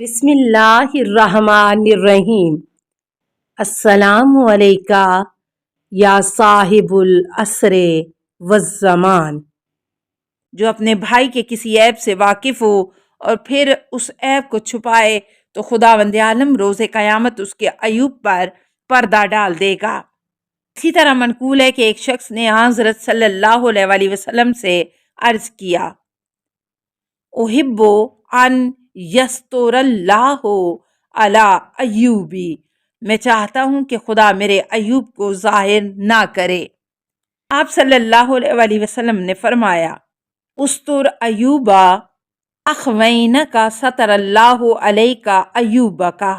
بسم اللہ الرحمن الرحیم۔ السلام علیکہ یا صاحب العصر والزمان۔ جو اپنے بھائی کے کسی عیب سے واقف ہو اور پھر اس عیب کو چھپائے تو خداوند عالم روز قیامت اس کے عیوب پر پردہ ڈال دے گا۔ اسی طرح منقول ہے کہ ایک شخص نے حضرت صلی اللہ علیہ وسلم سے عرض کیا، احب ان یستر اللہ علی ایوبی، میں چاہتا ہوں کہ خدا میرے ایوب کو ظاہر نہ کرے۔ آپ صلی اللہ علیہ وسلم نے فرمایا، استر ایوبا اخوینکا ستر اللہ علیکا ایوبکا،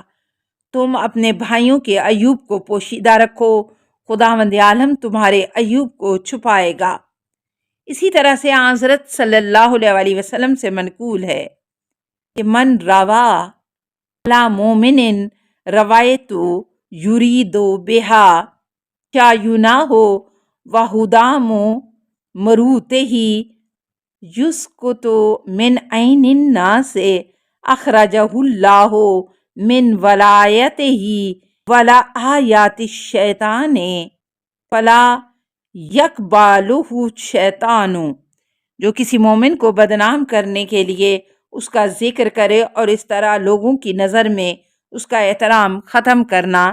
تم اپنے بھائیوں کے ایوب کو پوشیدہ رکھو، خداوند عالم تمہارے ایوب کو چھپائے گا۔ اسی طرح سے حضرت صلی اللہ علیہ وسلم سے منقول ہے کہ من روا علی مومن روایت یرید بہا شایونہ وہدام مروتہ یسکت من عین الناس اخرجہ اللہ من ولایتہ ولا آیات الشیطان فلا یقبلہ الشیطان۔ جو کسی مومن کو بدنام کرنے کے لیے اس کا ذکر کرے اور اس طرح لوگوں کی نظر میں اس کا احترام ختم کرنا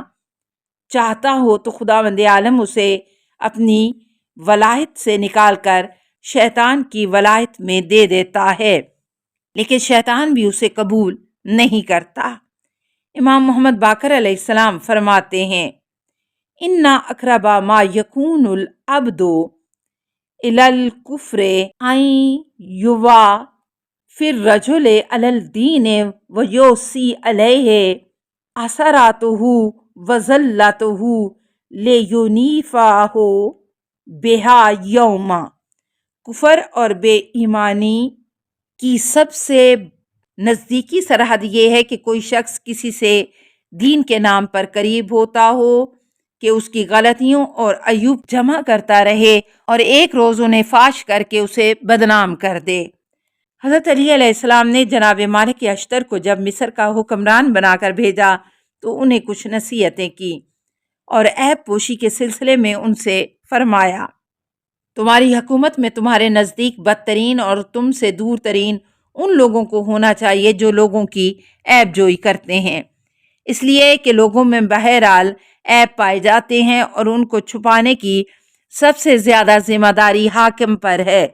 چاہتا ہو تو خداوند عالم اسے اپنی ولایت سے نکال کر شیطان کی ولایت میں دے دیتا ہے، لیکن شیطان بھی اسے قبول نہیں کرتا۔ امام محمد باقر علیہ السلام فرماتے ہیں، ان اقرب ما یکون العبد الی الکفر ان یوا فی الرجل علی الدین ویوسی علیہ اثراتہ وذلتہ لیونیفہ بہا یوما۔ کفر اور بے ایمانی کی سب سے نزدیکی سرحد یہ ہے کہ کوئی شخص کسی سے دین کے نام پر قریب ہوتا ہو کہ اس کی غلطیوں اور عیوب جمع کرتا رہے اور ایک روز انہیں فاش کر کے اسے بدنام کر دے۔ حضرت علی علیہ السلام نے جناب مالک اشتر کو جب مصر کا حکمران بنا کر بھیجا تو انہیں کچھ نصیحتیں کی اور عیب پوشی کے سلسلے میں ان سے فرمایا، تمہاری حکومت میں تمہارے نزدیک بدترین اور تم سے دور ترین ان لوگوں کو ہونا چاہیے جو لوگوں کی عیب جوئی کرتے ہیں، اس لیے کہ لوگوں میں بہرحال عیب پائے جاتے ہیں اور ان کو چھپانے کی سب سے زیادہ ذمہ داری حاکم پر ہے،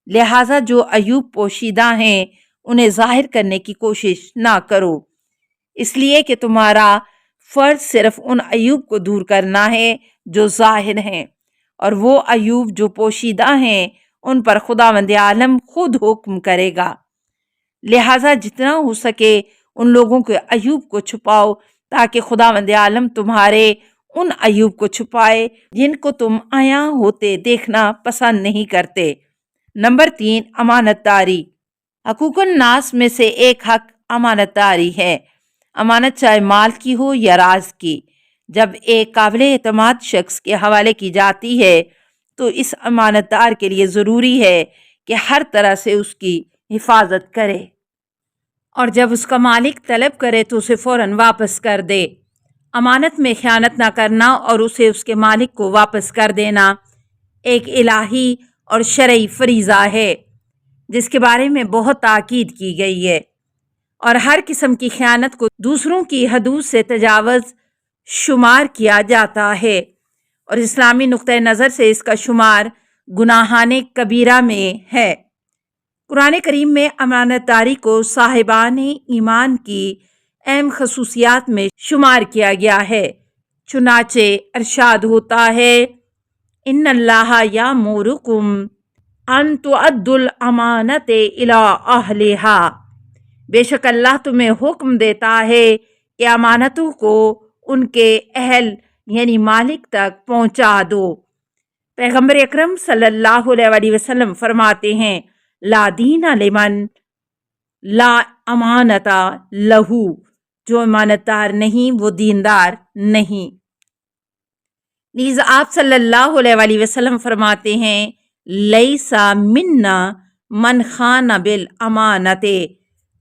لہٰذا جو عیوب پوشیدہ ہیں انہیں ظاہر کرنے کی کوشش نہ کرو، اس لیے کہ تمہارا فرض صرف ان عیوب کو دور کرنا ہے جو ظاہر ہیں، اور وہ عیوب جو پوشیدہ ہیں ان پر خداوند عالم خود حکم کرے گا، لہٰذا جتنا ہو سکے ان لوگوں کے عیوب کو چھپاؤ تاکہ خداوند عالم تمہارے ان عیوب کو چھپائے جن کو تم عیاں ہوتے دیکھنا پسند نہیں کرتے۔ نمبر 3، امانت داری۔ حقوق الناس میں سے ایک حق امانت داری ہے۔ امانت چاہے مال کی ہو یا راز کی، جب ایک قابل اعتماد شخص کے حوالے کی جاتی ہے تو اس امانت دار کے لیے ضروری ہے کہ ہر طرح سے اس کی حفاظت کرے، اور جب اس کا مالک طلب کرے تو اسے فوراً واپس کر دے۔ امانت میں خیانت نہ کرنا اور اسے اس کے مالک کو واپس کر دینا ایک الہی اور شرعی فریضہ ہے جس کے بارے میں بہت تاکید کی گئی ہے، اور ہر قسم کی خیانت کو دوسروں کی حدود سے تجاوز شمار کیا جاتا ہے، اور اسلامی نقطۂ نظر سے اس کا شمار گناہان کبیرہ میں ہے۔ قرآن کریم میں امانت داری کو صاحبان ایمان کی اہم خصوصیات میں شمار کیا گیا ہے، چنانچہ ارشاد ہوتا ہے، ان اللہ یامرکم ان تؤدوا الامانات الی اہلہا، بے شک اللہ تمہیں حکم دیتا ہے کہ امانتوں کو ان کے اہل یعنی مالک تک پہنچا دو۔ پیغمبر اکرم صلی اللہ علیہ وسلم فرماتے ہیں، لا دین لمن لا امانت لہو، جو امانت دار نہیں وہ دیندار نہیں۔ نیز آپ صلی اللہ علیہ وسلم فرماتے ہیں، لیسا منا من خان بالامانت،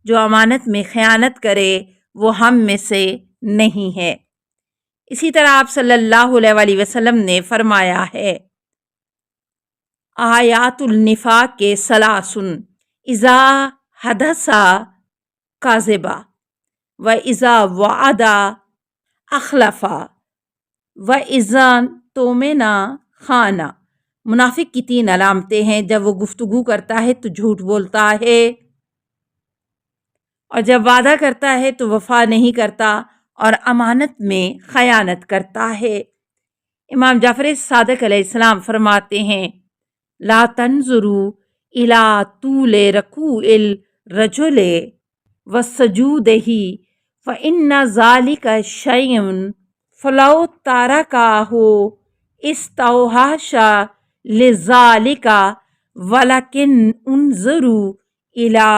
جو امانت میں خیانت کرے وہ ہم میں سے نہیں ہے۔ اسی طرح آپ صلی اللہ علیہ وآلہ وسلم نے فرمایا ہے، آیات النفاق کے ثلاثن اذا حدث کاذبا و اذا وعد اخلفا و اذا تؤمن خانا۔ منافق کی 3 علامتیں ہیں، جب وہ گفتگو کرتا ہے تو جھوٹ بولتا ہے، اور جب وعدہ کرتا ہے تو وفا نہیں کرتا، اور امانت میں خیانت کرتا ہے۔ امام جعفر صادق علیہ السلام فرماتے ہیں، لا تنظروا الى طول رکوع الرجل وسجودہ فإن ذلک شیء فلو ترکہ استوحش لذلک ولکن انظروا الى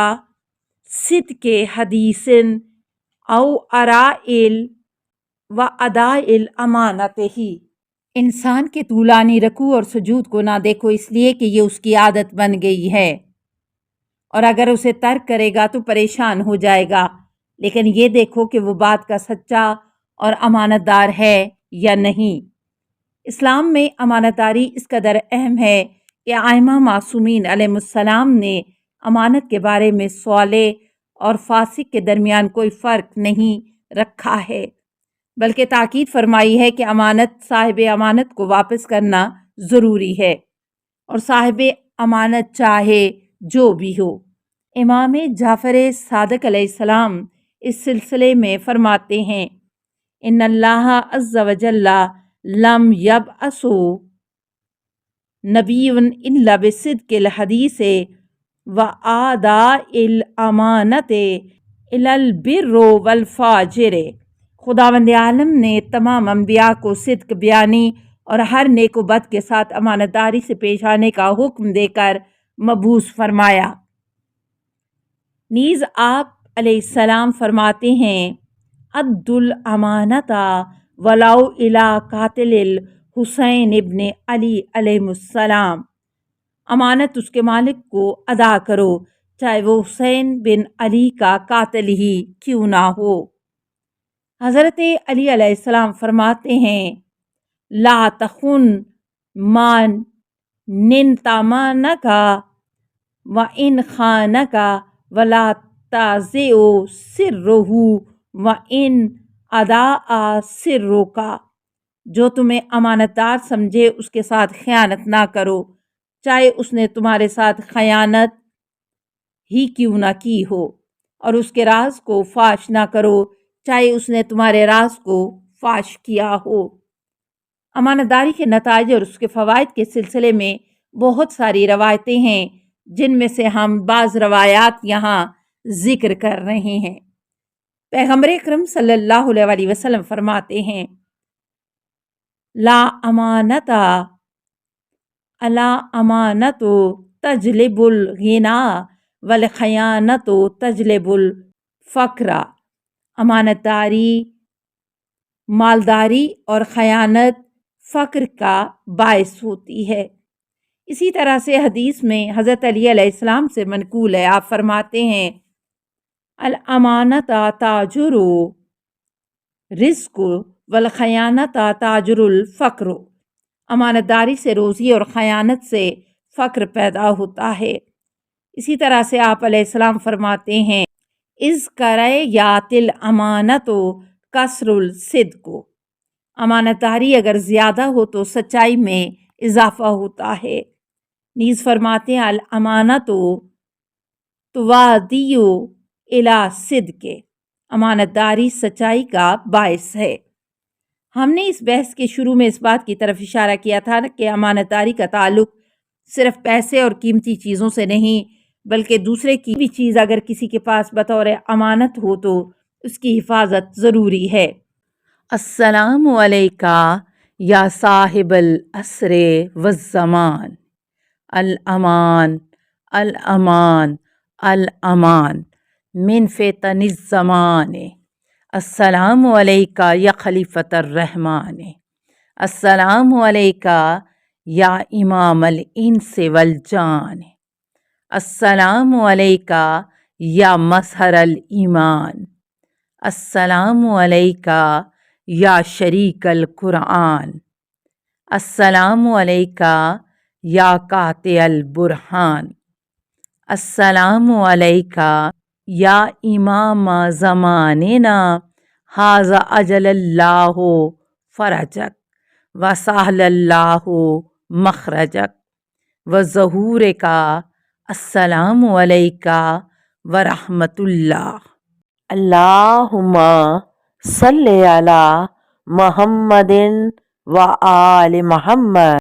صدق حدیث او ارائل و ادائل امانتہ۔ انسان کے طولانی رکوع اور سجود کو نہ دیکھو، اس لیے کہ یہ اس کی عادت بن گئی ہے، اور اگر اسے ترک کرے گا تو پریشان ہو جائے گا، لیکن یہ دیکھو کہ وہ بات کا سچا اور امانت دار ہے یا نہیں۔ اسلام میں امانت داری اس قدر اہم ہے کہ ائمہ معصومین علیہ السلام نے امانت کے بارے میں صالح اور فاسق کے درمیان کوئی فرق نہیں رکھا ہے، بلکہ تاکید فرمائی ہے کہ صاحب امانت کو واپس کرنا ضروری ہے، اور صاحب امانت چاہے جو بھی ہو۔ امام جعفر صادق علیہ السلام اس سلسلے میں فرماتے ہیں، ان اللہ عز وجل لم یبعث نبی الا بصدق الحدیث وآداء الامانت الی البر والفاجر۔ خداوند عالم نے تمام انبیاء کو صدق بیانی اور ہر نیک و بد کے ساتھ امانت داری سے پیش آنے کا حکم دے کر مبعوث فرمایا۔ نیز آپ علیہ السلام فرماتے ہیں، ادوا الامانۃ ولو الی قاتل الحسین ابن علی علیہ السلام۔ امانت اس کے مالک کو ادا کرو، چاہے وہ حسین بن علی کا قاتل ہی کیوں نہ ہو۔ حضرت علی علیہ السلام فرماتے ہیں، لا تخن من ائتمنک وإن خانک ولا تنزع سرہ وإن اضاع سرک۔ جو تمہیں امانت دار سمجھے اس کے ساتھ خیانت نہ کرو، چاہے اس نے تمہارے ساتھ خیانت ہی کیوں نہ کی ہو، اور اس کے راز کو فاش نہ کرو، چاہے اس نے تمہارے راز کو فاش کیا ہو۔ امانت داری کے نتائج اور اس کے فوائد کے سلسلے میں بہت ساری روایتیں ہیں، جن میں سے ہم بعض روایات یہاں ذکر کر رہے ہیں۔ پیغمبر اکرم صلی اللہ علیہ وآلہ وسلم فرماتے ہیں، لا امانت الا امانت تجلب الغنی والخیانت تجلب الفقر۔ امانت داری، مالداری اور خیانت فقر کا باعث ہوتی ہے۔ اسی طرح سے حدیث میں حضرت علی علیہ السلام سے منقول ہے، آپ فرماتے ہیں، الامانۃ تاجر رزق والخیانت تاجر الفقر۔ امانت داری سے روزی اور خیانت سے فقر پیدا ہوتا ہے۔ اسی طرح سے آپ علیہ السلام فرماتے ہیں، اذ کریات الامانۃ کثر الصدق۔ امانت داری اگر زیادہ ہو تو سچائی میں اضافہ ہوتا ہے۔ نیز فرماتے ہیں، الامانۃ تؤدی الی صدق۔ امانت داری سچائی کا باعث ہے۔ ہم نے اس بحث کے شروع میں اس بات کی طرف اشارہ کیا تھا کہ امانت داری کا تعلق صرف پیسے اور قیمتی چیزوں سے نہیں، بلکہ دوسرے کی بھی چیز اگر کسی کے پاس بطور امانت ہو تو اس کی حفاظت ضروری ہے۔ السلام علیکہ یا صاحب العصر والزمان، الامان الامان الامان من فتن الزمان۔ السلام علیکہ یا خلیفۃ الرحمن، السلام علیکہ یا امام الانس والجان، السلام علیکہ یا مظہر الایمان، السلام علیکہ یا شریک القرآن، السلام علیکہ یا قاطع البرہان، السلام علیکہ یا امام زماننا، ھذا اجل اللہ فرجک وسہل اللہ مخرجک وظہورک، السلام علیکہ ورحمۃ اللہ۔ اللہم صلی علی محمد وآل محمد۔